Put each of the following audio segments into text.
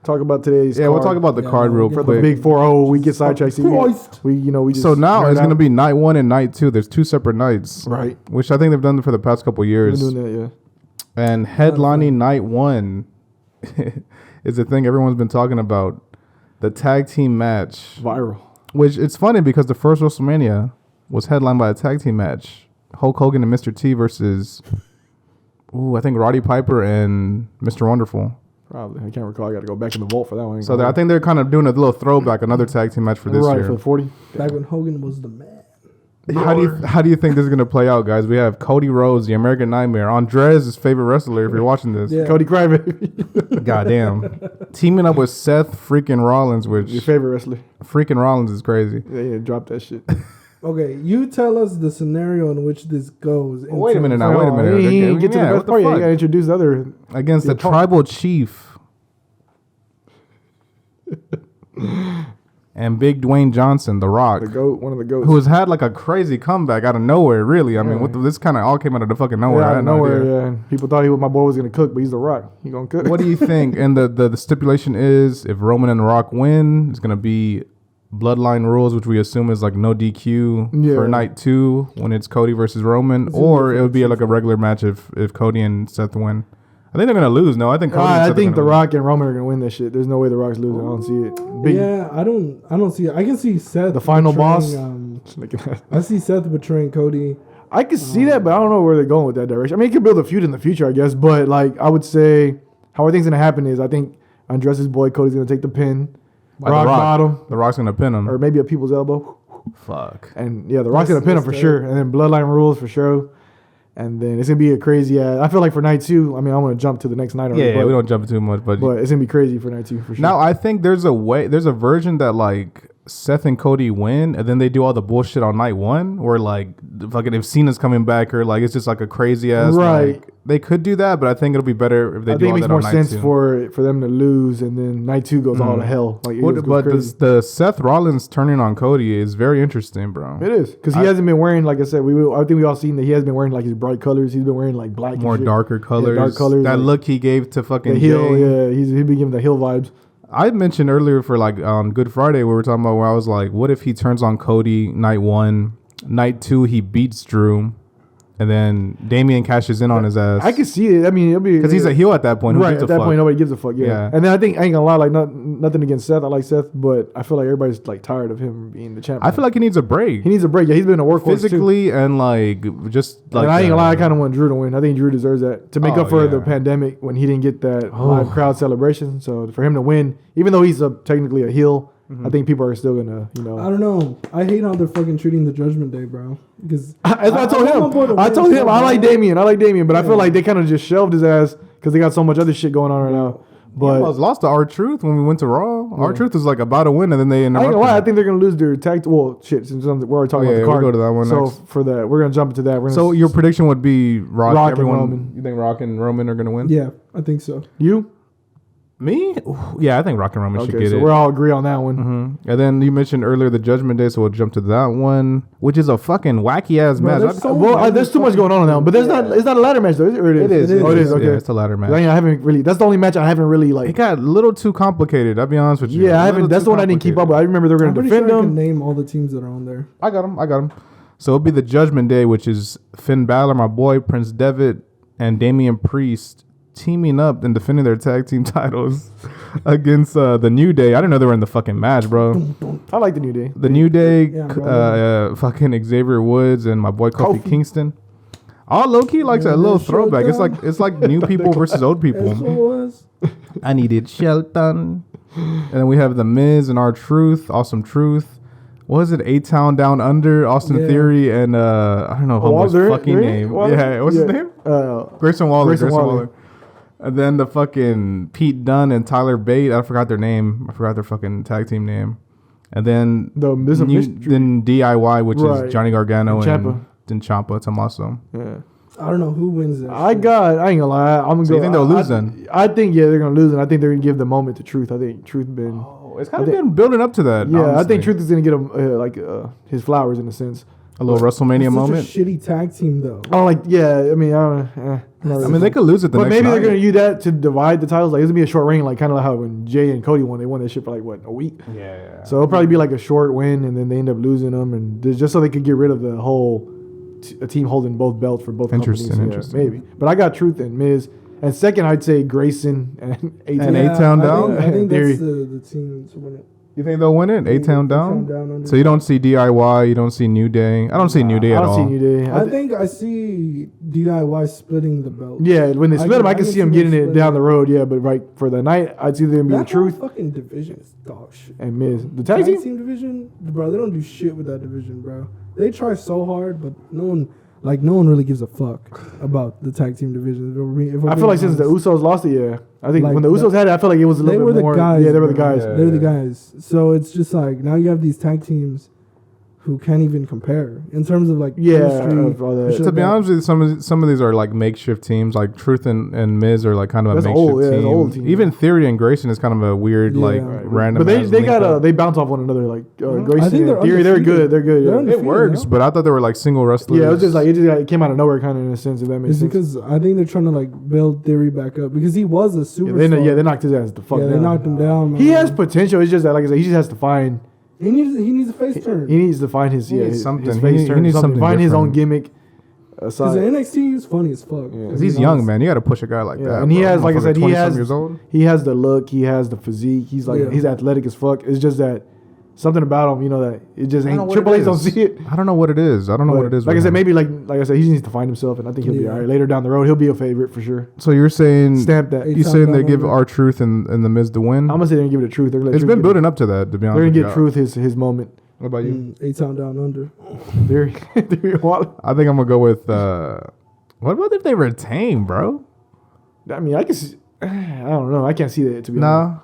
talk about today's. Yeah, we'll talk about the card real quick. For the big 4-0, we get sidetracked. We just so now it's gonna be night 1 and night 2. There's 2 separate nights, right? Which I think they've done for the past couple years. We're doing that, yeah. And headlining night 1 is the thing everyone's been talking about. The tag team match, viral. Which it's funny because the first WrestleMania was headlined by a tag team match: Hulk Hogan and Mr. T versus, I think Roddy Piper and Mr. Wonderful. Probably. I can't recall. I got to go back in the vault for that one. So I think they're kind of doing a little throwback, another tag team match for this year. Right, for the 40. Back when Hogan was the man. How do you think this is going to play out, guys? We have Cody Rhodes, the American Nightmare, Andres' favorite wrestler, if you're watching this. Yeah. Cody Crybaby. Goddamn. Teaming up with Seth freaking Rollins, which... Your favorite wrestler. Freaking Rollins is crazy. Yeah, drop that shit. Okay, you tell us the scenario in which this goes. Wait a minute now. Wait a minute. Get to the best part. Yeah, you got to introduce the other... Against the tribal chief. And Big Dwayne Johnson, The Rock. The GOAT, one of the GOATs. Who has had like a crazy comeback out of nowhere, really. I mean, this kind of all came out of the fucking nowhere. Yeah, out of nowhere, yeah. People thought my boy was going to cook, but he's The Rock. He going to cook. What do you think? And the stipulation is if Roman and The Rock win, it's going to be bloodline rules, which we assume is like no DQ for night 2 when it's Cody versus Roman. Or it would be like a regular match if Cody and Seth win. I think they're gonna lose. No, I think Cody I think The Rock and Roman are gonna win this shit. There's no way The Rock's losing. I don't see it. Yeah, I don't see it. I can see Seth, the final boss. I see Seth betraying Cody. I could see that, but I don't know where they're going with that direction. I mean, it could build a feud in the future, I guess. But like, I would say how I think it's gonna happen is I think Andres' boy Cody's gonna take the pin. Rock bottom. The Rock's gonna pin him, or maybe a people's elbow. Fuck. And yeah, The Rock's gonna pin him for sure. And then bloodline rules for sure. And then it's gonna be a crazy. I feel like for night 2, I mean, I'm gonna jump to the next night. Yeah, we don't jump too much, but it's gonna be crazy for night 2 for sure. Now I think there's a version that like Seth and Cody win, and then they do all the bullshit on night 1, where like fucking if Cena's coming back, or like it's just like a crazy ass. Right. Like, they could do that, but I think it'll be better if they do all that on night 2. I think it makes more sense for them to lose, and then night 2 goes all to hell. Like, but the Seth Rollins turning on Cody is very interesting, bro. It is, because he hasn't been wearing, like I said, I think we all seen that he hasn't been wearing like his bright colors. He's been wearing like black, more darker colors. Yeah, dark colors. That look he gave to fucking the heel. Jay. Yeah, he's been giving the heel vibes. I mentioned earlier for like on Good Friday, we were talking about where I was like, what if he turns on Cody night 1, night 2 he beats Drew, and then Damian cashes in on his ass. I can see it. I mean, it'll be because he's a heel at that point. Right at that point, nobody gives a fuck. Yeah. And then I think I ain't gonna lie, like nothing against Seth. I like Seth, but I feel like everybody's like tired of him being the champion. I feel like he needs a break. He needs a break. Yeah, he's been a workhorse physically and like just like. And I ain't gonna lie, I kind of want Drew to win. I think Drew deserves that to make up for the pandemic when he didn't get that live crowd celebration. So for him to win, even though he's technically a heel. I think people are still gonna, I don't know. I hate how they're fucking treating the Judgment Day, bro. Because I told him I like Damian, but I feel like they kind of just shelved his ass because they got so much other shit going on right now. But he almost lost to R-Truth when we went to Raw. Yeah. R-Truth was like about to win, and then they interrupted. I ain't gonna lie, I think they're gonna lose their tag. Well, shit, since we're already talking about the card. We'll go to that one so next. For that, we're gonna jump into that. So your prediction would be Rock and Roman. You think Rock and Roman are gonna win? Yeah, I think so. You? Me? Yeah, I think Rock and Roman should get it. We all agree on that one. Mm-hmm. And then you mentioned earlier the Judgment Day, so we'll jump to that one, which is a fucking wacky ass match. There's too much going on now, but there's not. It's not a ladder match though. It is. Oh, it is. Okay, yeah, it's a ladder match. I haven't really. That's the only match I haven't really like. It got a little too complicated. I'll be honest with you. Yeah, I haven't. That's the one I didn't keep up with. I remember they were going to defend them. I can name all the teams that are on there. I got them. So it'll be the Judgment Day, which is Finn Balor, my boy Prince Devitt, and Damian Priest teaming up and defending their tag team titles against the New Day. I didn't know they were in the fucking match, bro. I like the New Day. The New Day, fucking Xavier Woods and my boy Kofi Kingston. All low key likes that little throwback. It's like new people versus old people. I needed Shelton. And then we have the Miz and R-Truth, Awesome Truth. What was it? A-Town Down Under, Austin Theory, and I don't know homeboy's fucking name. Yeah, what's his name? Grayson Waller. And then the fucking Pete Dunne and Tyler Bate. I forgot their name. I forgot their fucking tag team name. And then then DIY, which is Johnny Gargano and Ciampa Tommaso. Yeah. I don't know who wins that. I ain't gonna lie. I'm gonna go. You think they'll lose then? I think they're gonna lose, and I think they're gonna give the moment to Truth. I think Truth it's kind of been building up to that. Yeah, honestly. I think Truth is gonna get him his flowers in a sense. A little WrestleMania It's moment. such a shitty tag team though. Oh, like yeah. I mean, I mean, they could lose it the but next maybe they're night. gonna use that to divide the titles. Like it's gonna be a short reign, like kind of like how when Jay and Cody won, they won that shit for like what, a week. Yeah. So it'll probably be like a short win, and then they end up losing them, and just so they could get rid of the whole a team holding both belts for both Interesting, companies. interesting. Maybe. But I got Truth and Miz, and second I'd say Grayson and A-Town. And A-Town down? I think Theory. that's the team to win it. You think they'll win it? A-Town down? under. So you don't see DIY, you don't see New Day. I don't see New Day I at don't all. see New Day. I think I see DIY splitting the belt. Yeah, when they split them, I can see them getting it down the road. Yeah, but right for the night, I'd see them be the That whole Truth fucking division is dog shit. and Miz. The tag team. division, bro. They don't do shit with that division, bro. They try so hard, but no one really gives a fuck about the tag team division. I feel like since the Usos lost it, yeah. I think Like when the Usos had it, I feel like it was a they little were bit the more. guys, Yeah, they were the bro. guys. Yeah. They're the guys. So it's just like now you have these tag teams who can't even compare in terms of like Yeah, chemistry of all that. and shit To like be that. honest with you, some of these are like makeshift teams. Like Truth and Miz are like kind of a That's makeshift old, yeah, that's team. old team, Even Theory and Grayson is kind of a weird, Yeah. like Right. random. But ass they link got up. they bounce off one another. Like I Grayson think and they're Theory, they're undefeated. good. They're good. They're Yeah. undefeated. It works, no? but I thought they were like single wrestlers. Yeah, it was just like it came out of nowhere, kind of in a sense. If that makes It's sense. because I think they're trying to like build Theory back up because he was a Yeah, superstar. they knocked his ass the fuck Yeah, down. they knocked him down. Man. He has potential. It's just that, like I said, he just has to find. He needs a face turn. He needs to find his He needs his something. his He face need- he turn. needs something Find his own different. gimmick. Because the NXT is funny as fuck. Yeah. 'Cause he's young, man. You got to push a guy like Yeah, that. and he bro. has, like I Motherfucker said, he 20-some has years old. he has the look, he has the physique. He's like Yeah. he's athletic as fuck. It's just that something about him, that it just I don't know ain't. what Triple it H don't is. see it. I don't know what it is. I don't know But what it is. Like I with said, him. maybe like I said, he just needs to find himself, and I think he'll be Yeah. all right later down the road. He'll be a favorite for sure. So you're saying Stamp that. you saying they Down give under. our Truth and the Miz the win? I'm gonna say they're gonna give it a Truth. They're gonna let It's Truth been get building up to that. To be it. honest, They're gonna with get you. Truth his moment. What about you? A-Town down under. Theory, Waller. I think I'm gonna go with. What about if they retain, bro? I mean, I can. I don't know. I can't see that to be honest.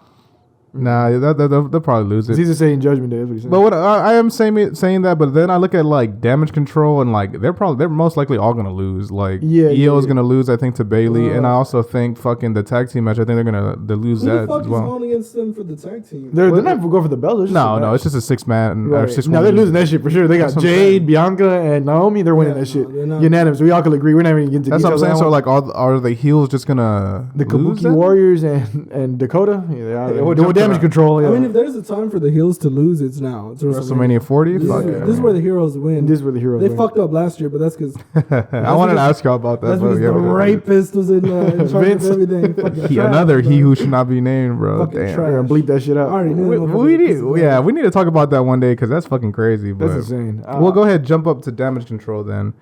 Nah, they'll probably lose He's it. either saying Judgment Day. That's what he's saying. But what I am saying that, but then I look at like Damage Control and like they're most likely all gonna lose. Like Yeah, EO is yeah. gonna lose, I think, to Bailey, and I also think fucking the tag team match. I think they're gonna lose Who that the fuck as is well. going against them for the tag team? they're not going for the belt. They're just No, a no, match. it's just a 6-man. Right. Or 6 No, they're losing that shit for sure. They got That's what I'm Jade, saying. Bianca, and Naomi. They're winning Yeah, that shit. no, they're not. Unanimous. We all could agree. We're not even getting into That's what I'm details saying. on So that one. like, are the heels just gonna The lose Kabuki then? Warriors and Dakota. Yeah, we'll with jump to Damage that. Control. Yeah. I mean, if there's a time for the heels to lose, it's now. It's WrestleMania 40. This, Fuck is, yeah, this is man. where the heroes win. this is where the heroes They win. fucked up last year, but that's because I wanted to ask y'all about that. that's But because yeah, the rapist was in charge Vince. of everything. Fucking trash, another bro. he who should not be named, bro. Fucking Damn. trash. We're gonna bleep that shit I out. already knew that We motherfucker need, was yeah, we need to talk about that one day because that's fucking crazy. But That's insane. we'll go ahead, jump up to Damage Control then.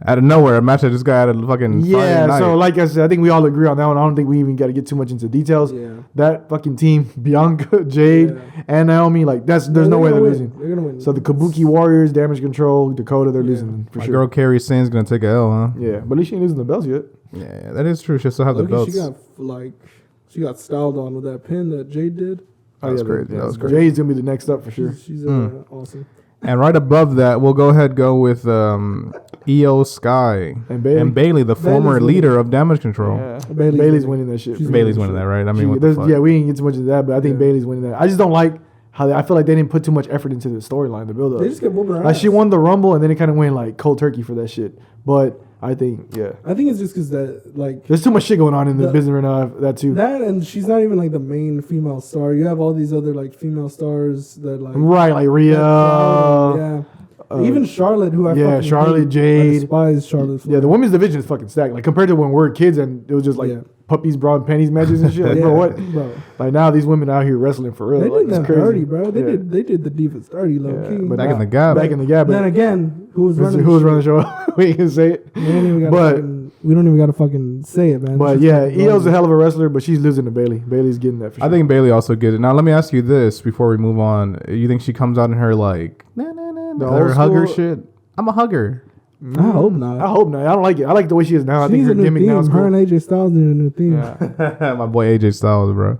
Out of nowhere, a match that just got out of fucking Friday Yeah, night. so like I said, I think we all agree on that one. I don't think we even got to get too much into details. Yeah. That fucking team, Bianca, Jade, Yeah. and Naomi, like there's Yeah, no way they're win. losing. They're gonna win. So the Kabuki Warriors, Damage Control, Dakota, they're losing for My sure. girl Carrie Sane's gonna take a L, huh? Yeah, but at least she ain't losing the belts yet. Yeah, that is true. She'll still have the Loki, belts. she got styled on with that pin that Jade did. That was yeah, crazy. That was crazy. Jade's gonna be the next up for sure. She's awesome. And right above that, we'll go with Io Sky And Bayley. the former winning. leader of Damage Control. Yeah. Bailey's Bailey's winning. winning that shit. She's for Bailey's sure. winning that, right? I mean, She- what the there's- fuck? yeah, we didn't get too much of that, but I think Yeah. Bailey's winning that. I just don't like how I feel like they didn't put too much effort into the storyline, the build up. They just kept whooping her Like ass. she won the Rumble, and then it kind of went like cold turkey for that shit. But I think, yeah, I think it's just because that like there's too much shit going on in the The- business right now. That too. that, and she's not even like the main female star. You have all these other like female stars that like Right, like Rhea. yeah. Even Charlotte, who I yeah, fucking Charlotte, hate. I Jade. despise Charlotte. Yeah, the women's division is fucking stacked. Like compared to when we were kids and it was just like Yeah. puppies, bra, and panties matches and shit. Like, bro, what? bro? Like now these women out here wrestling for real. They like, did it's them crazy. dirty, bro. They Yeah. did the divas dirty, low Yeah, key. but Back in the gap. Back in the gap. Then again, who was running? Who was running the show? We can say it. We don't even gotta But- fucking, we don't even gotta fucking say it, man. But It's yeah, just Io's a hell of a wrestler, but she's losing to Bailey. Bailey's getting that for sure. I think Bailey also gets it. Now let me ask you this before we move on. You think she comes out in her like The her old hugger school- shit? I'm a hugger. I hope not. I hope not. I don't like it. I like the way she is now. I She think needs her a new gimmick now is theme. Her cool. and AJ Styles need a new theme. Yeah. My boy AJ Styles, bro.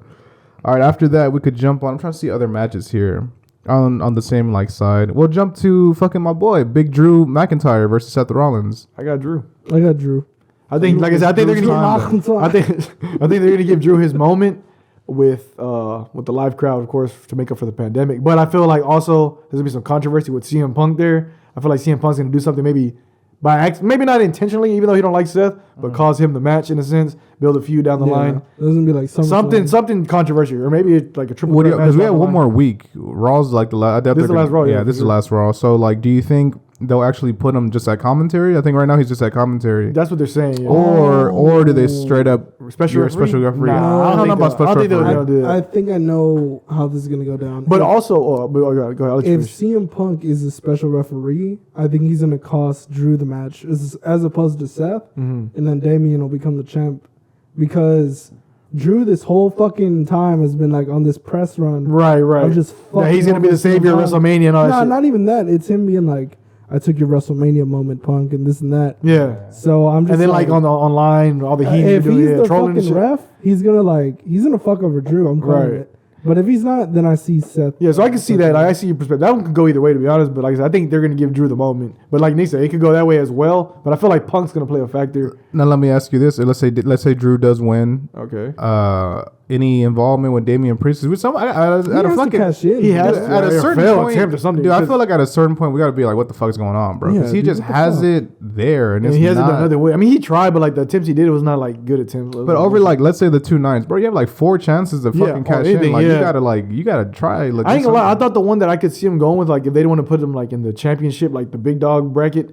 All right, after that we could jump on. I'm trying to see other matches here on the same like side. We'll jump to fucking my boy Big Drew McIntyre versus Seth Rollins. I got Drew. I got Drew. I think, like I said, I think they're Drew's gonna. time. I think they're gonna give Drew his moment with the live crowd, of course, to make up for the pandemic. But I feel like also there's gonna be some controversy with CM Punk there. I feel like CM Punk's gonna do something maybe by accident, maybe not intentionally, even though he don't like Seth, but cause him the match in a sense, build a feud down the line. Doesn't be like something controversial, or maybe it's like a triple threat match. Because we have one more week. Raw's like the last. This is the last Raw. Yeah, this is the last Raw. So like, do you think they'll actually put him just at commentary? I think right now he's just at commentary. That's what they're saying. Yeah. Or do they straight up special referee? Nah, I don't know about special referee. I think I know how this is gonna go down. But also, go ahead. If CM Punk is a special referee, I think he's gonna cost Drew the match as opposed to Seth, and then Damian will become the champ because Drew this whole fucking time has been like on this press run. Right. I'm just he's gonna be the savior of WrestleMania and all that shit. Not even that. It's him being like, I took your WrestleMania moment, Punk, and this and that. Yeah. So I'm just and then like on the online, all the heat. If he's the trolling fucking ref, he's gonna fuck over Drew. I'm calling it. But if he's not, then I see Seth. Yeah, so I can see that. I see your perspective. That one could go either way, to be honest. But like I said, I think they're going to give Drew the moment. But like Nick said, it could go that way as well. But I feel like Punk's going to play a factor. Now let me ask you this: let's say Drew does win. Okay. Any involvement with Damian Priest? With some at a fucking he has to, at a certain point. Or something, dude, I feel like at a certain point we got to be like, what the fuck is going on, bro? Because he just has it there, and he hasn't done another way. I mean, he tried, but like the attempts he did was not like good attempts. But over like let's say the 2 nights, bro, you have like 4 chances to fucking cash in. Like you gotta try. Like, I ain't gonna lie. I thought the one that I could see him going with, like if they didn't want to put him like in the championship, like the big dog bracket,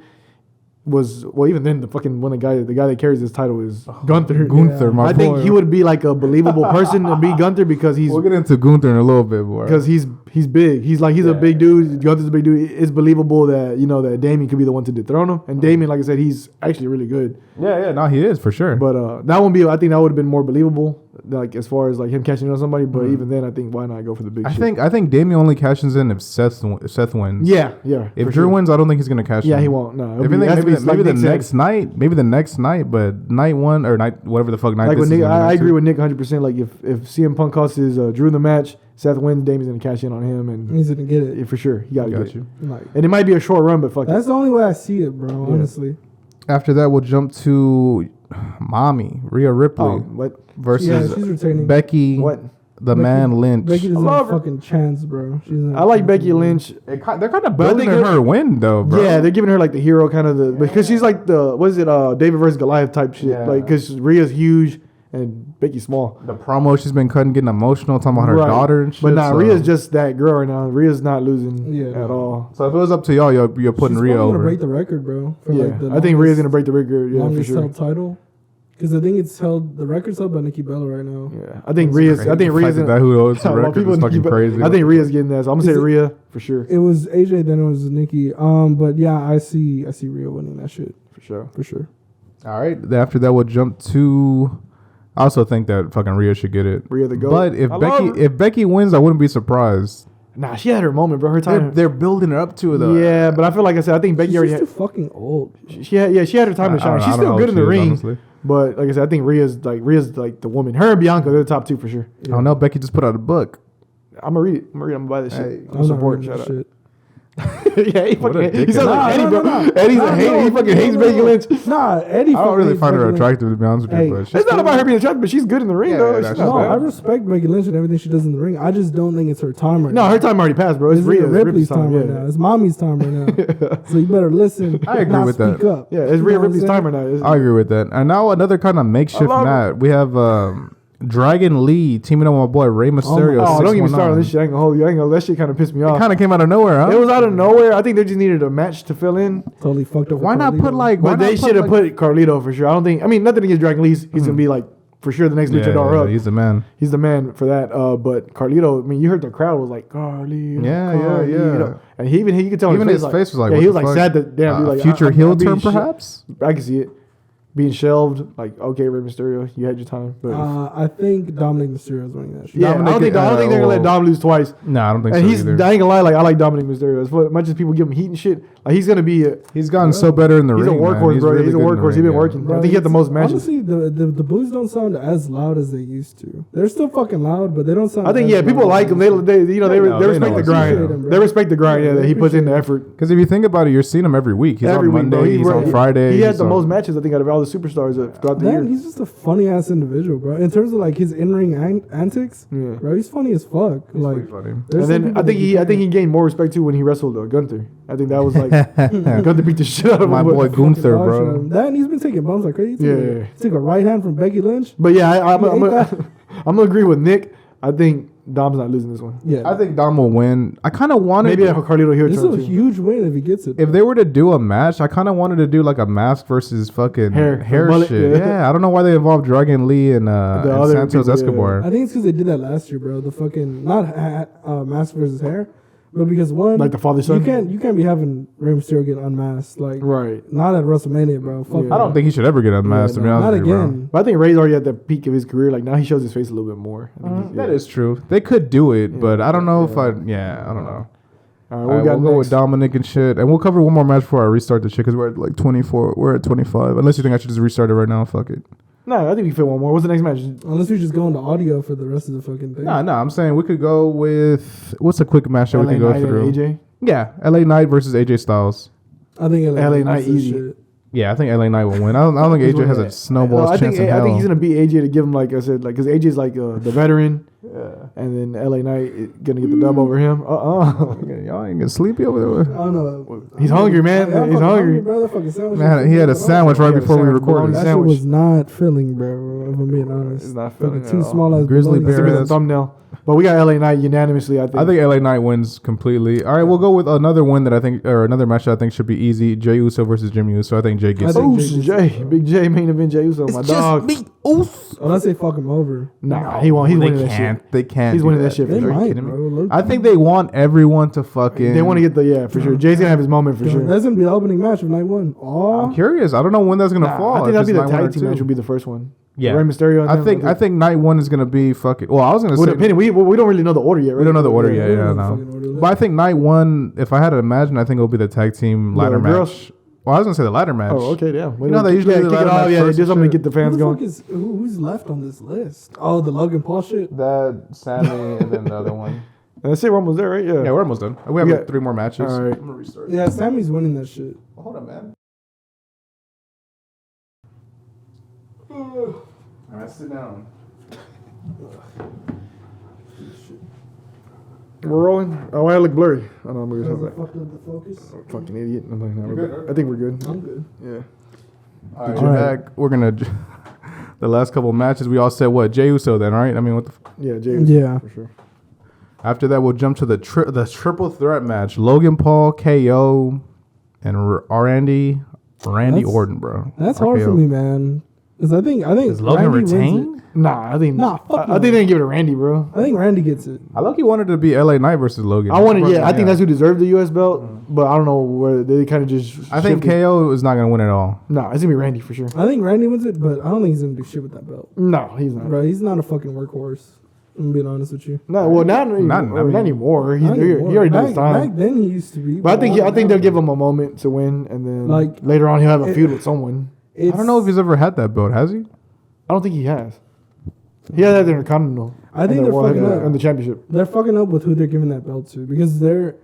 was even then the fucking the guy that carries this title is Gunther. My I boy. think he would be like a believable person to be Gunther because he's. We'll get into Gunther in a little bit, boy. Because he's big. He's a big dude. Gunther's a big dude. It's believable that that Damian could be the one to dethrone him. And Damian, like I said, he's actually really good. Yeah, no, he is for sure. But that one I think that would have been more believable, like as far as like him catching on somebody. But even then, I think why not go for the big shit? I think Damian only cashes in if Seth wins. Yeah. If Drew wins, I don't think he's gonna cash in. Yeah, he won't. No. Maybe the next night, but night 1 or night whatever the fuck night. Like this Nick, is I agree with Nick 100%. Like if CM Punk costs Drew the match, Seth wins, Damian's gonna cash in on him, and he's gonna get it for sure. He got you. And it might be a short run, but fuck. That's the only way I see it, bro. Yeah. Honestly. After that, we'll jump to Mommy Rhea Ripley versus Becky. Man Lynch. Becky doesn't have a fucking chance, bro. I like Becky Lynch. They're kind of building her win, though, bro. Yeah, they're giving her like the hero kind of because she's like David versus Goliath type shit. Yeah. Like because Rhea's huge and Becky's small. The promo she's been cutting, getting emotional, talking about her daughter and shit. But nah, Rhea's just that girl right now. Rhea's not losing at all. So if it was up to y'all, you're putting Rhea over. She's gonna break the record, bro. I think Rhea's gonna break the record. Yeah, for sure. Title. Because I think the record's held by Nikki Bella right now. Yeah, I think Rhea's that who owns the record is fucking crazy. I think Rhea's getting that. So I'm gonna say Rhea for sure. It was AJ, then it was Nikki. But yeah, I see Rhea winning that shit for sure. All right. After that, we'll jump to. I also think that fucking Rhea should get it. Rhea the GOAT. But if Becky wins, I wouldn't be surprised. Nah, she had her moment, bro. Her time. They're building her up to it, though. Yeah, but I feel like I said, I think Becky already too fucking old. She had her time to shine. She's still good in the ring. Honestly. But like I said, I think Rhea's like the woman. Her and Bianca, they're the top 2 for sure. Yeah. I don't know. Becky just put out a book. I'm gonna read it. I'm gonna buy this shit. I'm support. Shut up. Shit. Yeah, he sounds like Eddie, bro. Eddie's a hater. He fucking hates Becky Lynch. Nah, Eddie. I don't really find her attractive, to be honest with you. But it's not about her being attractive, but she's good in the ring, though. No, I respect Becky Lynch and everything she does in the ring. I just don't think it's her time right now. No, her time already passed, bro. It's Rhea Ripley's time right now. It's Mommy's time right now. So you better listen. I agree with that. Up. Yeah, it's Rhea Ripley's time right now. I agree with that. And now another kind of makeshift match. We have Dragon Lee teaming up with my boy Rey Mysterio. Oh, don't get me started on this shit. I ain't gonna hold you. That shit kind of pissed me off. It kind of came out of nowhere, huh? It was out of nowhere. I think they just needed a match to fill in. Totally fucked up. Why not put like? But they should have put Carlito for sure. I don't think. I mean, nothing against Dragon Lee. He's gonna be like for sure the next luchador up. He's the man. He's the man for that. But Carlito. I mean, you heard the crowd was like Carlito. Yeah. And you could tell even his face was like. Yeah, he was like sad that damn. Like future heel turn, perhaps. I can see it. Being shelved, like okay, Rey Mysterio, you had your time. But I think Dominic Mysterio is winning that shit. Yeah, I don't think they're gonna let Dom lose twice. No, I don't think so. And I ain't gonna lie, like I like Dominic Mysterio as much as people give him heat and shit. Like he's gonna be. He's gotten so better in the ring. He's a workhorse, bro. He's a workhorse. He's been working. Bro, I think he had the most matches. Honestly, the boos don't sound as loud as they used to. They're still fucking loud, but they don't sound. I think people like him. They respect the grind. They respect the grind. Yeah, that he puts in the effort. Because if you think about it, you're seeing him every week. He's on Monday. He's on Friday. He had the most matches I think out of all the those superstars throughout the year. He's just a funny ass individual, bro. In terms of like his in ring antics, bro, he's funny as fuck. He's like, funny. And then I think he gained more respect too when he wrestled Gunther. I think that was like Gunther beat the shit out of my him. boy Gunther, bro. That and he's been taking bumps like crazy. He took a right hand from Becky Lynch. But yeah, I'm gonna agree with Nick. I think Dom's not losing this one. Yeah, I think Dom will win. I kind of wanted maybe a Carlito here. This is a huge win if he gets it. if they were to do a match, I kind of wanted to do like a mask versus fucking hair mullet, shit. Yeah, I don't know why they involved Dragon Lee and other Santos people, Escobar. I think it's because they did that last year, bro. The fucking not mask versus hair, but because one like the father son. you can't be having Rey Mysterio get unmasked like Right. not at WrestleMania, bro. Fuck Yeah. I don't think he should ever get unmasked. Yeah, to be honest not with you, bro. again. But I think Ray's already at the peak of his career. Like now he shows his face a little bit more. I think That is true. They could do it, but I don't know if I. Yeah, I don't know. All All right, right, we'll go with Dominic and shit, and we'll cover one more match before I restart the shit because we're at like 24. We're at 25. Unless you think I should just restart it right now, fuck it. No, I think we fit one more. What's the next match? Unless we just go into audio for the rest of the fucking thing. No, I'm saying we could go with what's a quick match that we LA can go Knight and through. AJ. Yeah, LA Knight versus AJ Styles. I think LA Knight is easy. shit. Yeah, I think LA Knight will win. I don't think AJ has a snowball's I chance think in hell. I think he's gonna beat AJ to give him like I said, like because AJ's like the veteran, and then LA Knight is gonna get the dub over him. Y'all ain't getting sleepy over there. I don't know. He's hungry, man. I'm He's fucking hungry. bro. That fucking sandwich. Man, he had a sandwich right Yeah, before we sandwich, recorded. bologna That shit sandwich. was not filling, bro. If I'm being honest. It's not Fucking filling at too all. small as Grizzly bologna. bear It's a ass. thumbnail, but we got LA Knight unanimously. I think. I think LA Knight wins completely. All right, we'll go with another one that I think, or another match that I think should be easy. Jey Uso versus Jimmy Uso. I think Jey gets I it. think Oos, Jay, Big J, main event Jey Uso, my dog. Unless they fuck him over. Nah, he won't. He's They winning that can't. shit. They can't. He's do winning that shit for They sure. might, kidding me? bro. Look, I think they want everyone to fucking. They want to get the for sure. Jay's gonna have his moment for sure. That's gonna be the opening match of night one. I'm Oh, curious. I don't know when that's gonna Nah, fall. I think If that'd it's be the night one or tag team two. match. Would be the first one. Yeah. Rey Mysterio. and them, I think night one is gonna be fucking. Well, I was gonna Well, say depending, we don't really know the order yet. Right? we don't know the order yet. we Yeah, don't know the no. fucking order. But I think night one, if I had to imagine, I think it'll be the tag team ladder girls? match. Well, I was gonna say the ladder match. Oh, okay, yeah. You know, they usually do the kick it ladder off. match Yeah, they first do and something to shit. get the fans Who the going. fuck is who's left on this list? Oh, the Logan Paul shit. That Sammy and then the other one. That's it. We're almost there, right? Yeah. Yeah, we're almost done. We have We like got- 3 more matches. All right. I'm gonna restart. Yeah, Sammy's winning that shit. Hold on, man. All right, sit down. We're rolling. Oh, I look blurry. I know I'm Because gonna I fucked up the focus. fucking idiot. I'm like, nah, You we're good, good. I think we're good. I'm good. Yeah. All right, All right. back. We're gonna the last couple matches. We all said what Jey Uso then, right? I mean, what the. Yeah, Jay. Yeah. For sure. After that, we'll jump to the triple threat match: Logan Paul, KO, and Randy That's- Orton, bro. That's hard for RKO. me, man. Because I think Does Logan Randy wins it. retain? Nah, I think. Nah, fuck I no. think they didn't give it to Randy, bro. I think Randy gets it. I look. He wanted to be LA Knight versus Logan. I wanted. Yeah, I think that's who deserved the U.S. belt, but I don't know where they kind of just. I think shifted. KO is not gonna win at all. Nah, it's gonna be Randy for sure. I think Randy wins it, but I don't think he's gonna do shit with that belt. No, he's not. Bro, he's not a fucking workhorse. I'm being honest with you. No, well, not Not- I mean- anymore. He's, Not he anymore. already done back, his time. Back then he used to be. But I think they'll give him a moment to win, and then Like, later on he'll have a it- feud with someone. I don't know if he's ever had that belt. Has he? I don't think he has. He has that in the Intercontinental. I think and the they're World fucking Heavyweight- up. and the championship. They're fucking up with who they're giving that belt to because they're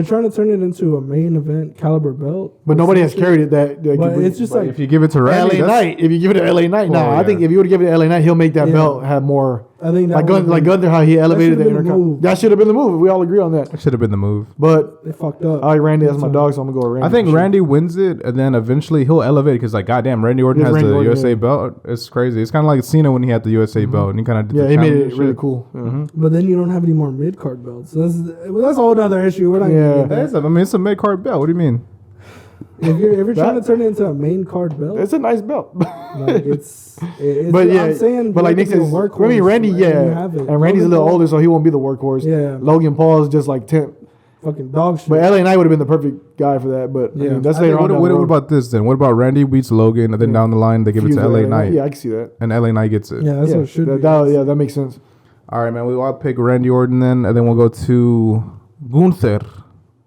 trying to turn it into a main event caliber belt. But nobody has carried it that. But it's just But like if you give it to Randy, LA that's- Knight. If you give it to LA Knight, Well, I think yeah. if you would give it to LA Knight, he'll make that Yeah. belt have more. I think that Like would've been- Gunther, how he elevated the should've been the Intercontinental. move. That should have been the move. We all agree on that. that should have been the move. But they fucked up. I like Randy as my That's dog, so I'm gonna go with Randy. I think for sure. Randy wins it, and then eventually he'll elevate because, like, goddamn, Randy Orton Yes, has Randy the Orton, USA yeah. belt. It's crazy. It's kind of like Cena when he had the USA belt, and he kind of did Yeah, the he made it championship. really cool. Yeah. But then you don't have any more mid card belts. So that's a whole other issue. We're not Yeah. gonna get That is that. I mean, it's a mid card belt. What do you mean? If you're trying That- to turn it into a main card belt, It's a nice belt. like it's But yeah, I'm saying, but like Nick says, I mean Randy, and Randy's a little older, so he won't be the workhorse. Yeah. Logan Paul is just like 10th. fucking dog shit. But LA Knight would have been the perfect guy for that. But I Yeah. mean, that's I think later on. what down the road. about this then? What about Randy beats Logan, and then down the line they give it Fuse to with LA Knight, Yeah, I can see that. and LA Knight gets it? yeah, that's yeah, what it should be. that makes sense. All right, man. We all pick Randy Orton then, and then we'll go to Gunther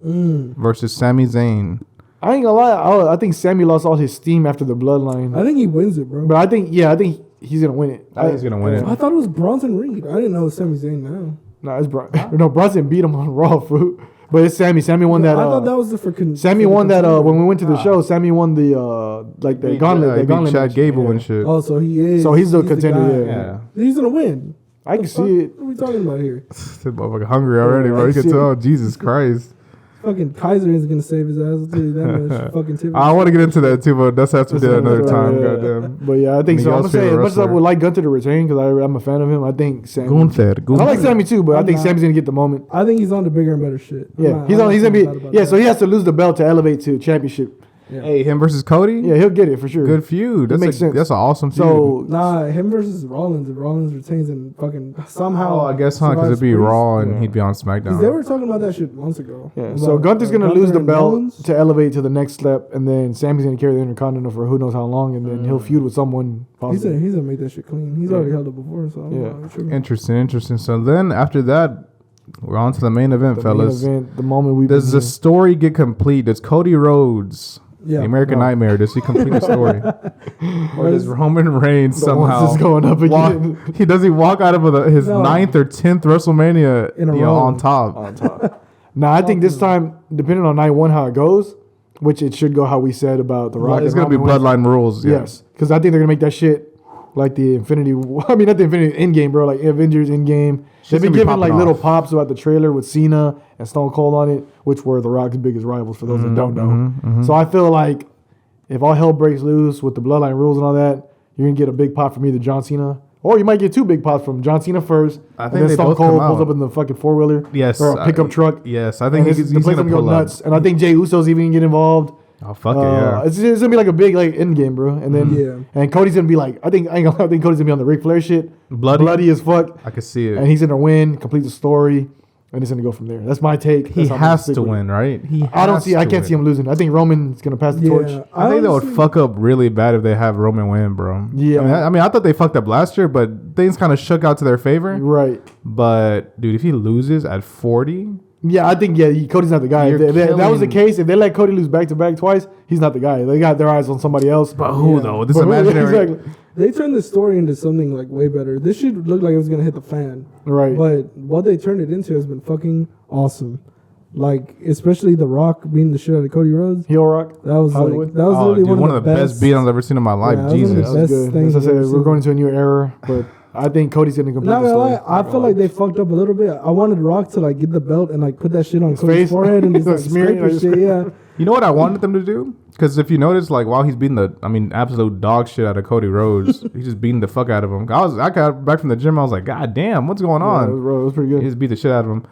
versus Sami Zayn. I ain't gonna lie. I think Sammy lost all his steam after the bloodline. I think he wins it, bro. But I think he's gonna win it. I think he's gonna win it. I thought it was Bronson Reed. I didn't know it was Sami Zayn now. No, it's no Brunson beat him on Raw, food. But it's Sammy. Sammy won that. I thought that was the Sammy won that. When we went to the show, Sammy won the the gauntlet. The gauntlet Chad match. Gable and shit. Oh, so he is. So he's the guy. contender. Yeah. He's gonna win. I can see it. What are we talking about here? This motherfucker hungry already, bro. You can shit. tell. Jesus Christ. Fucking Kaiser is gonna save his ass. I'll tell you that much. Fucking tip. I want to get into that too, but that's have to do that another time. Yeah. Goddamn. But yeah, I think so. I'm Miguel's gonna say as favorite much as I wrestler. would like Gunther to retain because I'm a fan of him. I think Sammy. Gunther. I like Sammy too, but I I'm think not. Sammy's gonna get the moment. I think he's on to bigger and better shit. Yeah, he's gonna be. Yeah, so he has to lose the belt to elevate to championship. Yeah. Hey, him versus Cody. Yeah, he'll get it for sure. Good feud. That makes sense. That's an awesome feud. So Nah, him versus Rollins. If Rollins retains and fucking somehow. Oh, I guess, huh? Because it'd be survives Raw and Yeah. he'd be on 'Cause they SmackDown. were talking about that shit months ago. yeah, About, so Gunther's gonna Gunther lose the and belt Rollins. to elevate to the next step, and then Sammy's gonna carry the Intercontinental for who knows how long, and then he'll feud with someone. He's Possibly. gonna make that shit clean. He's Yeah. already held it before, so I'm Yeah. not sure. Interesting. So then after that, we're on to the main event, The fellas. main event, the moment we Does the story get complete? Does Cody Rhodes, Yeah. the American No. Nightmare, does he complete the story? Or does Roman Reigns somehow is going up again does he walk out of his No. 9th or 10th WrestleMania In a row. on top? on top. Now I think this time, depending on night one how it goes, which it should go how we said about the Rock. It's and gonna be Roman Reigns. bloodline rules. Yeah. Yes, because I think they're gonna make that shit like the Infinity. I mean, not the Infinity Endgame, bro. Like Avengers Endgame. They've been gonna be giving like popping little off. pops about the trailer with Cena and Stone Cold on it, which were the Rock's biggest rivals for those that don't know. So I feel like if all hell breaks loose with the bloodline rules and all that, you're gonna get a big pop from either John Cena. Or you might get two big pops from John Cena first, I and think then they Stone both Cold come pulls out. up in the fucking 4-wheeler Yes. or a pickup truck. Yes, I And think the he's place gonna gonna go pull up. nuts, and I think Jey Uso's even gonna get involved. Oh fuck it, yeah. It's gonna be like a big like end game, bro. And then Yeah. and Cody's gonna be like, I think Cody's gonna be on the Ric Flair shit, Bloody? as fuck, I can see it. and he's gonna win, complete the story, and it's gonna go from there. That's my take. He That's how I'm gonna has stick to with it. win, right? I can't see him losing. I think Roman's gonna pass the torch. Yeah, I think that would honestly- fuck up really bad if they have Roman win, bro. Yeah. I mean, I thought they fucked up last year, but things kind of shook out to their favor. Right. But dude, if he loses at 40, Yeah, I think Cody's not the guy. You're If that was the killing- case, if they let Cody lose back to back twice, he's not the guy. They got their eyes on somebody else. but who Yeah. though? This But who- imaginary. exactly. They turned the story into something like way better. This shit looked like it was gonna hit the fan, Right. but what they turned it into has been fucking awesome. Like especially The Rock beating the shit out of Cody Rhodes. Heel Rock. That was Hollywood. like that was Oh, literally dude, one of the best beats I've ever seen in my life. Yeah, that was one of the Jesus. best- That's good. things As I I've said, ever we're seen. going into a new era, but I think Cody's gonna complete Not the gonna story. lie, I feel like they fucked up a little bit. I wanted Rock to like get the belt and like put that shit on His Cody's face? forehead and just like Smear it, scrape like, his shit. Yeah, You know what I wanted them to do? Because if you notice, like while he's beating absolute dog shit out of Cody Rhodes, he's just beating the fuck out of him. I got back from the gym. I was like, God damn, what's going Yeah, on? it was pretty He good. just beat the shit out of him.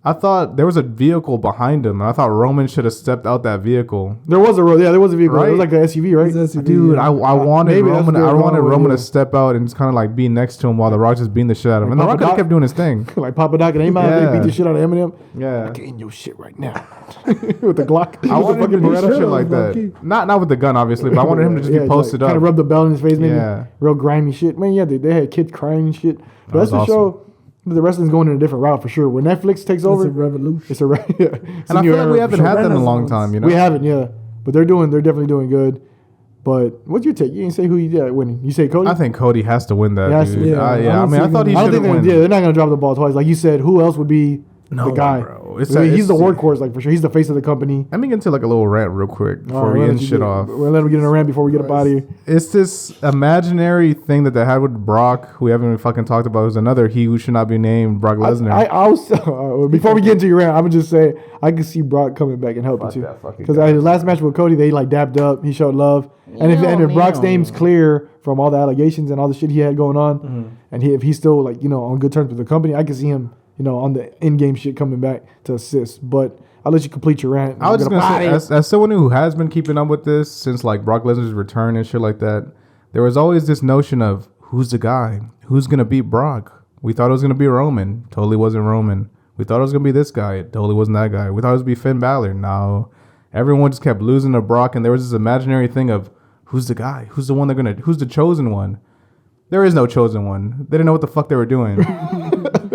I thought there was a vehicle behind him. I thought Roman should have stepped out that vehicle. There was a road. Yeah, there was a vehicle. It Right? was like an SUV, right? It's SUV, Dude, yeah. I wanted maybe that's Roman. what I they're wanted going with, Roman yeah. to step out and just kind of like be next to him while the Rock just beating the shit out of him. Like And the Rock Papa could have Doc? kept doing his thing. like Papa Doc and Aim Yeah. they beat the shit out of Eminem. Yeah, Get in your shit right now with the Glock. I With wanted the him to do Beretta. shit should've, like that. low-key. Not with the gun, obviously, but I wanted him to just be posted Kind up. of rub the belt in his face, maybe. Yeah. Real grimy shit. Man, yeah, they had kids crying and shit. But That that's was to show the wrestling's going in a different route for sure. When Netflix takes it's over, a revolution. it's a yeah, it's And a I new feel like era we for haven't sure. had that in a long Renaissance. time, you know? We haven't, yeah. But they're definitely doing good. But what's your take? You didn't say who you got winning. You say Cody? I think Cody has to win that, He has to. dude. Yeah, I I mean, don't I see thought he him- I should don't have think won. they're not gonna drop the ball twice. Like you said, who else would be No, the guy? bro. He's the workhorse, like for sure. He's the face of the company. Let me get into like a little rant real quick before we end shit off. We'll let him get in a rant before we get up out of here. It's this imaginary thing that they had with Brock, who we haven't even fucking talked about. Who's another he who should not be named, Brock Lesnar. I was before we get into your rant, I'm gonna just say I can see Brock coming back and helping Fuck too. that fucking Because guy. his last match with Cody, they like dabbed up. He showed love, and if Brock's name's clear from all the allegations and all the shit he had going on, and if he's still like on good terms with the company, I can see him on the in-game shit coming back to assist. But I'll let you complete your rant. I was just We're gonna say, as someone who has been keeping up with this since like Brock Lesnar's return and shit like that, there was always this notion of who's the guy, who's gonna beat Brock. We thought it was gonna be Roman, totally wasn't Roman. We thought it was gonna be this guy, it totally wasn't that guy. We thought it was gonna be Finn Balor. No, everyone just kept losing to Brock, and there was this imaginary thing of who's the guy, who's the one who's the chosen one. There is no chosen one. They didn't know what the fuck they were doing.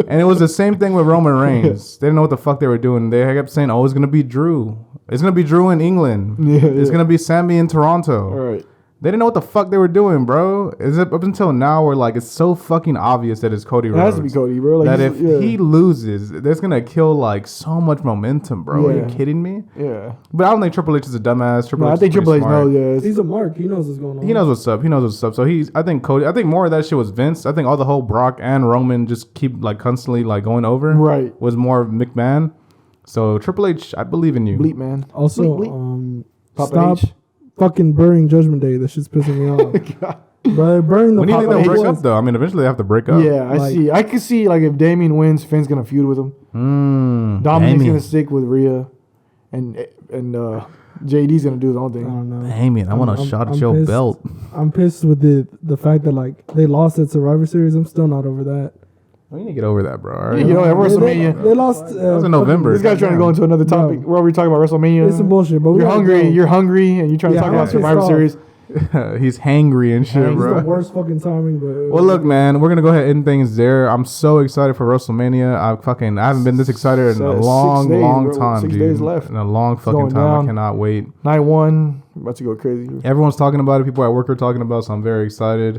And it was the same thing with Roman Reigns. They didn't know what the fuck they were doing. They kept saying, it's going to be Drew. It's going to be Drew in England. Yeah, It's yeah. going to be Sammy in Toronto. all right. They didn't know what the fuck they were doing, bro. Is it up until now where like it's so fucking obvious that it's Cody Rhodes? It has to be Cody, bro. Like, that if he loses, that's gonna kill like so much momentum, bro. Yeah. Are you kidding me? Yeah. But I don't think Triple H is a dumbass. I think Triple H knows. Yeah, he's a mark. He knows what's going on. He knows what's up. So I think more of that shit was Vince. I think all the whole Brock and Roman just keep like constantly like going over. Right. Was more of McMahon. So Triple H, I believe in you. Bleep, man. Also, bleep. Stop H. fucking burying Judgment Day. That shit's pissing me off. But burying the When do you think they'll Papa break H. up though? I mean, eventually they have to break up. Yeah, I could see like if Damien wins, Finn's gonna feud with him. Dominic's gonna stick with Rhea, and JD's gonna do his own I thing. don't know. Damien, I want a shot at your pissed. belt. I'm pissed with the fact that like they lost at Survivor Series. I'm still not over that. We need to get over that, bro. All right? Yeah, you know, at WrestleMania. They lost. That was in November. This guy's trying to go into another topic. No. Where are we talking about WrestleMania? It's some bullshit. But You're hungry. You're hungry, and you're trying to talk I'm about pissed Survivor off. Series. He's hangry and shit, It's bro. the worst fucking timing. But Well, look, man, we're gonna go ahead and end things there. I'm so excited for WrestleMania. I haven't been this excited in a 6 long, days, long bro. time, 6 dude. days left. In a long fucking going time. down. I cannot wait. Night 1, about to go crazy. Everyone's talking about it. People at work are talking about it, so I'm very excited.